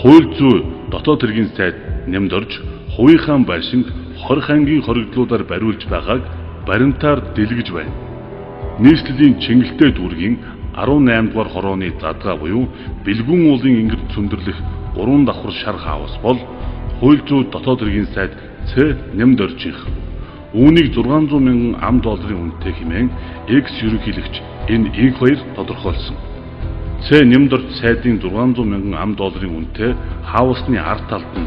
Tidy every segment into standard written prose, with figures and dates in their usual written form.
Хууль зүй дотоод хэргийн сайд нэмд орж хувийнхаа байшинг хорих ангийн хоригдлуудаар бариулж байгааг баримтаар дэлгэж байна. Нийслэлийн Чингэлтэй дүүргийн 18 дугаар хорооны задгаа буюу бэлгүүн уулын ингэр цөндөрлөх 3 давхар шар хаус бол хууль зүй дотоод хэргийн сайд Ц нэмд оржийнх. Үүнийг 600 мянган ам долларын үнэтэй хэмээн экс ерөнхийлөгч энэ инх баяр тодорхойлсон. Ц нэмд орж сайдын 600 мянган ам долларын үнэтэй хаусны ард талд нь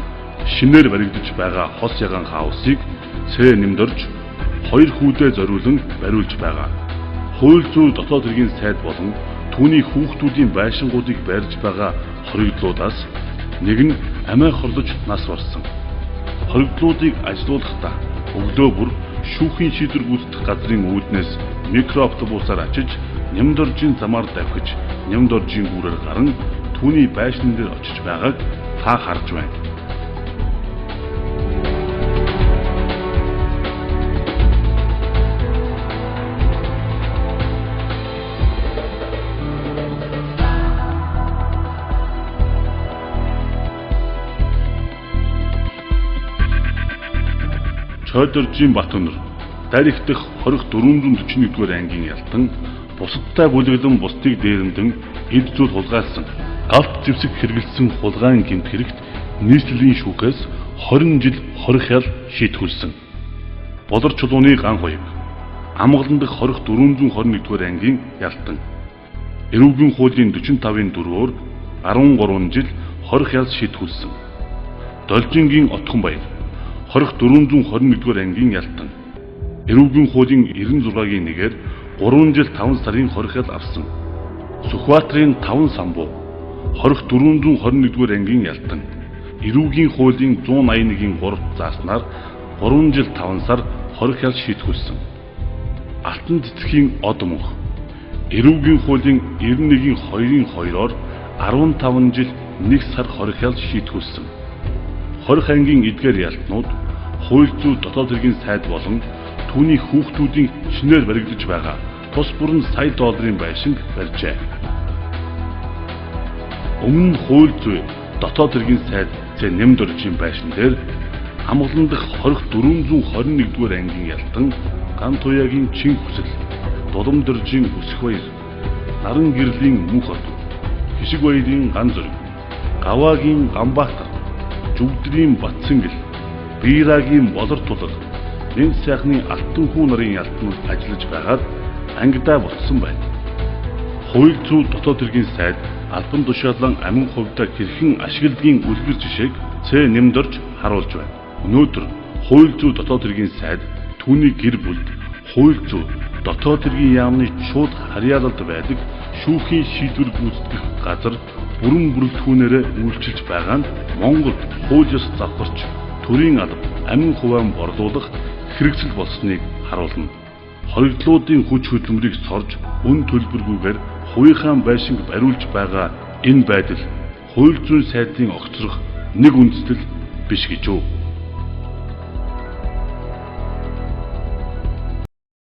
шинээр баригдаж байгаа хос ягаан хаусыг Ц нэмд орж 2 хүүдээ зориулан бариулж байгаа. Хууль зүй дотоод хэргийн сайд болон түүний хүүхдүүдийн байшингуудыг барьж байгаа хоригдлуудаас нэг нь амиа хорлож нас барсан. Хоригдлуудыг ажилуулахдаа өглөө бүр шүүхийн шийдвэр гүйцэтгэх газрын үүднээс микроавтобусаар очиж нэмд оржийн замаар давхиж нэмд оржийн гүүрээр гарan түүний байшин дээр очиж байгааг та харж байна. Чойдоржийн Батөнөр Дарих дэх 441-р ангийн ялтан бусадтай бүлэглэн бусдыг дээрэмдэн эд зүйл хулгайлсан галт зэвсэг хэрэгэлсэн хулгайн гэмт хэрэгт нийслэлийн шүүхээс 20 жил хорих ял шийтгүүлсэн. Болор чулууны ган хоёг амгалан дэх 421-р ангийн ялтан эрүүгийн хуулийн 45-ын 4-өөр 13 жил хорих ял шийтгүүлсэн. Должингийн Отхон баяр 421-р ангийн ялтан эрүүгийн хуулийн 96-гийн 1-ээр 3 жил 5 сарын хорих ял авсан. Сүхбаатарын 5 самбуу 421-р ангийн ялтан эрүүгийн хуулийн 181-ийн 3 зааснаар 3 жил 5 сар хорих ял шийтгүүлсэн. Алтан цэцгийн Од мөнх эрүүгийн хуулийн 91-ийн 2-ын 2-оор 15 жил 1 сар хорих ял шийтгүүлсэн. Хорих ангийн эдгээр ялтнууд хууль зүй дотоод хэргийн сайд болон түүний хүүхдүүдийн шинээр баригдаж байгаа тус бүрэн сая долларын байшинг барьжээ. Өмнө нь хууль зүй дотоод хэргийн сайд Ц нэмд оржийн байшин дээр амгалан дэх 421-р ангийн ялтан Ган Туяагийн Чин хүсэл, Дулам дөржийн Өсөх баяр, Наран гэрлийн Мөнх од, Хишиг баярын Ган зүрэг, Гаваагийн Ганбаатар, Жүгдрийн Батсангэл, Бийрагийн Болор тулаг, Нэн сайхны алтан хүү нарын ялтнууд ажиллаж байгаад ангидаа ботсон байна. Хууль зүй дотоод хэргийн сайд албан тушаалан амин хувьдаа хэрхэн ашигладгийн үлгэр жишээг Ц нэмд орж харуулж байна. Өнөөдөр хууль зүй дотоод хэргийн сайд түүний гэр бүлд хууль зүй дотоод хэргийн яамны шууд харьяалалд байдаг шүүхийн шийдвэр гүйцэтгэх газар бүрэн бүрэлдэхүүнээрээ үйлчилж байгаа нь Монгол хууль ёс завхарч төрийн алба амин хуваан борлуулах хэрэгсэл болсныг харуулна. Хоригдлуудын хүч хөдөлмөрийг сорж үн төлбөргүйгээр хувийнхаа байшинг бариулж байгаа энэ байдал хууль зүйн сайдын огцрох нэг үндэслэл биш гэж үү?